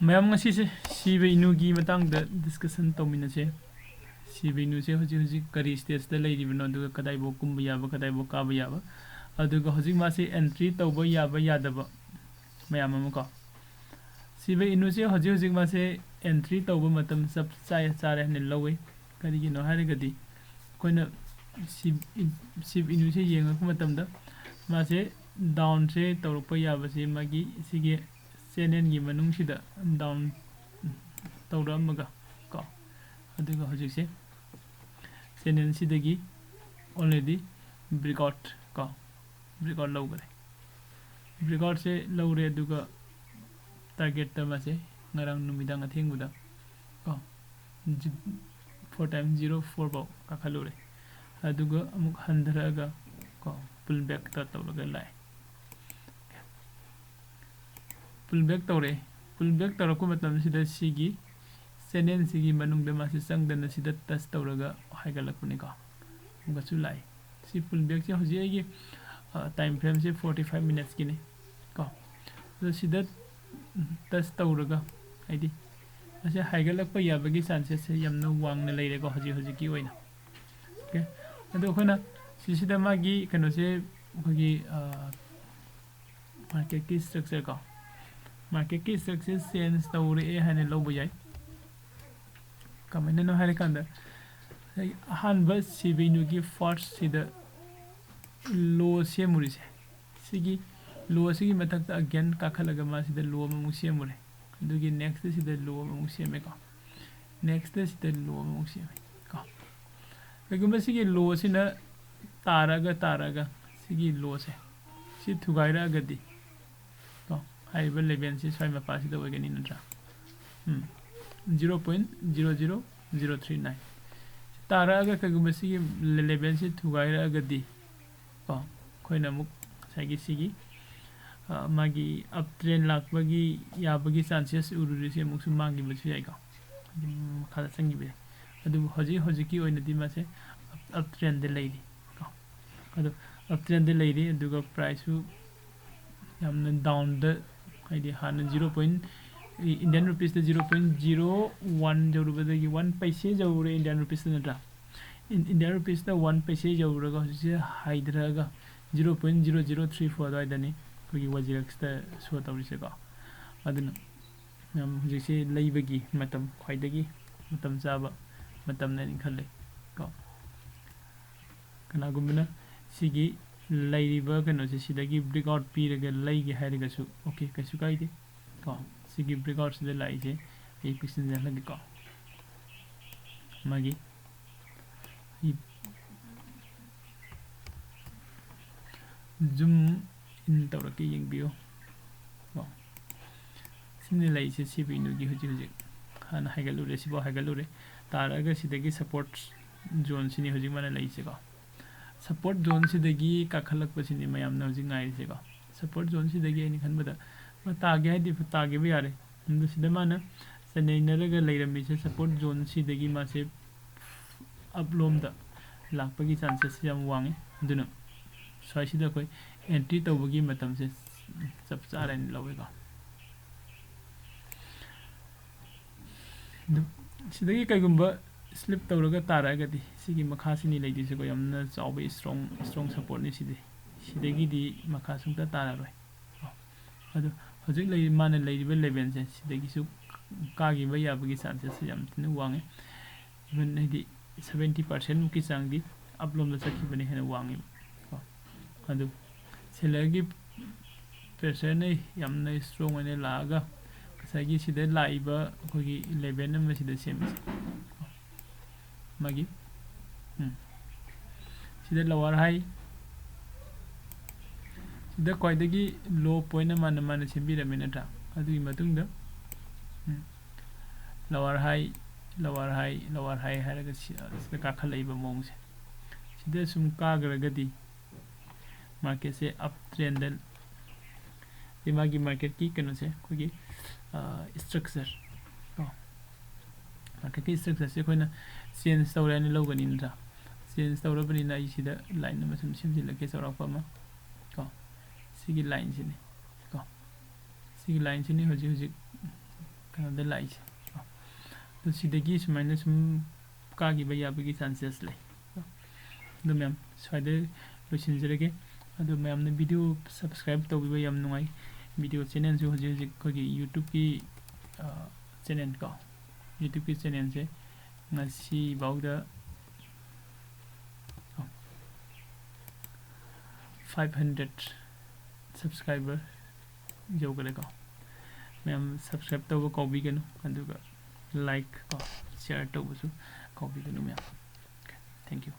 Ma'am ngasi se Shib inugi matang da discussion tomina se Shib inu se hoji kari stage da leiri bino du kadai bo kumba yaba kadai bo kaba yaba adu ga hoji ma se entry tawba yaba yadaba ma'am amako Shib inu se hoji ma se entry tawba matam sab chai chare ne lawe kari gi no hare gadi koina Shib inu se yenga matam da ma se down se tawpa yaba se magi sige channel gi manung sida down tawramaga ko aduga hojikse channel sidagi already breakout ko breakout logre breakout se logre aduga target ta ma se ngarang numidang athenguda ko 4 times 0 4 baw ka khalure aduga amuk handaraga ko pull back ta tawlaga lai pullback tawra ko matam sida sigi senen sigi manung de masi sang dana sida tas tawraga haigalak puni ka ga chu lai si pullback se hoji agi time frame se 45 minutes kini ka so sida tas tawraga aidi ase haigalak pa yabagi chances se yamna wang na leire ko hoji ki oina okay ado khona sida magi kano se hogi market ki structure ka market ki success sense tawre e hane lobo yai kamene no hare kanda han ba sibinu gi first sida low se muri se sigi low sigi matak ta again ka khalaga ma sida low ma mu se mure dugi next sida low ma mu se me ka next sida low ma mu se me ka kagumba sigi low sina taraga sigi low se si thugaira gadi हाइबल level से स्वाइम पास दो वगैरह नहीं नट्रा 0.00039 तारा अगर कगुमसी के level से थुगाइरा अगदी को कोई नमुक साइकी सिगी मागी अप ट्रेन लाखबगी याबगी चांसेस उरुरी से मुक्सु मांगी बचु जाएगा खादा संगी बे अदु होजी की ओइनदी मासे अप ट्रेन दे लेदी को अदु अप ट्रेन दे लेदी अदुगा प्राइस यामन डाउन द आइडिया हान 0. इंडियन रुपीस द 0.01 जौरुबदगी 1 पैसे जौरे इंडियन रुपीस नद्रा इंडियन रुपीस द 1 पैसे जौरगा हसे हाइद्रागा 0.0034 दाइदनी कोगी वजिरक्स द सो तौरिसे का अदन हम हसे लैबगी मतम खाइदगी मतम जाबा मतम ने खले का कनागुमना सिगी लाइरिबा कनो से सिदगी ब्रेकआउट पीरगे लाइगे हाइरगसु ओके कैसु काइदे को सिगी ब्रेकआउट से लाइजे ए पिक्सन जलगे को मागी जूम इन तौरके यंगबियो को सिने लाइसे सिबिनुगी हुजी हाना हाइगलुरे सिबो हाइगलुरे तारागा सिदगी सपोर्ट जोन सिनी हुजी माने लाइसे को सपोर्ट जोन सिदगी काखलक पसिनी मयाम नवजि गाइसेगा सपोर्ट जोन सिदगी नि खनबदा तागे हाइदि तागे बे यारे नदु सिदा माना सनैनरगा लैरमी से सपोर्ट जोन सिदगी मासे अपलोम दा लाखपगी चांसेस याम वांगे दुना स्वाइसिदा कोई एंट्री तौबगी मतम से सब चारन लवेगा सिदगी कैगुंबा स्लिप तौरगा तारागदी सिगी मखासिनी लेदिसे को यमना चावबे स्ट्रॉंग सपोर्ट नि सिदगी दी मखा सुंता तारारोय अदो हजिक लै माने लैरिबे लेवल से सिदगी सु कागी बा याबगी चांसेस याम तिन वांगे इवन नैदि 70% की चांगदी अपलोम द सखि बने हेन वांगे अदो सेलरगी प्रेशर नै यामना स्ट्रॉंग ने लागा कसगी सिदे लाइबा कोगी लेवल नम सिदे सेमिस मागी सिदे लोअर हाई सिदे क्वाइदगी लो पॉइंट मान सेंबिरमे नट्रा अदुगी मतुंगदा लोअर हाई हारगा सिदे काखलैबा मोंगसे सिदे सुम कागरगदी मार्केट से अप ट्रेंड दिमागी मार्केट की कनो से कोगी स्ट्रक्चर मार्केट की स्ट्रक्चर से कोइना चेंज तौरानी लौगनी नट्रा चेंज तौरबनिना इसिदा लाइन नमा सम सिमजिलके चौरापमा को सिगी लाइन सिने को सिगी लाइन सिने होजि ꯀꯩꯅꯣꯗ ꯂꯥꯛꯏꯁꯦ ꯑꯗꯨ ꯁꯤꯗꯒꯤ ꯁꯨꯃꯥꯏꯅ ꯁꯨꯝ ꯀꯥꯈꯤꯕ ꯌꯥꯕꯒꯤ ꯆꯥꯟꯁꯦꯁ ꯂꯩ ꯑꯗꯨ ꯃꯌꯥꯝ ꯁ꯭ꯋꯥꯏꯗ ꯂꯣꯏꯁꯤꯟꯖꯔꯒꯦ ꯑꯗꯨ ꯃꯌꯥꯝꯅ ꯚꯤꯗꯤꯑꯣ ꯁꯕꯁꯀ꯭ꯔꯥꯏꯕ ꯇꯧꯕꯤꯕ ꯌꯥꯝ ꯅꯨꯡꯉꯥꯏ ꯚꯤꯗꯤꯑꯣ ꯆꯦꯅꯦꯜꯁꯨ ꯍꯧꯖꯤꯛ ꯑꯩꯈꯣꯏꯒꯤ ꯌꯨꯇ꯭ꯌꯨꯕꯀꯤ ꯆꯦꯅꯦꯜ ꯀꯣ ꯌꯨꯇ꯭ꯌꯨꯕꯀꯤ ꯆꯦꯅꯦꯜꯁꯦ ꯉꯁꯤꯐꯥꯎꯗ 500 subscriber ꯌꯧꯒꯔꯦꯀꯣ ꯃꯌꯥꯝ subscribe ꯇꯧꯕ ꯀꯥꯎꯕꯤꯒꯅꯨ ꯑꯗꯨꯒ like ꯀꯣ share ꯇꯧꯕꯁꯨ ꯀꯥꯎꯕꯤꯒꯅꯨ ꯃꯌꯥꯝ ꯊꯦꯡꯛ ꯌꯨ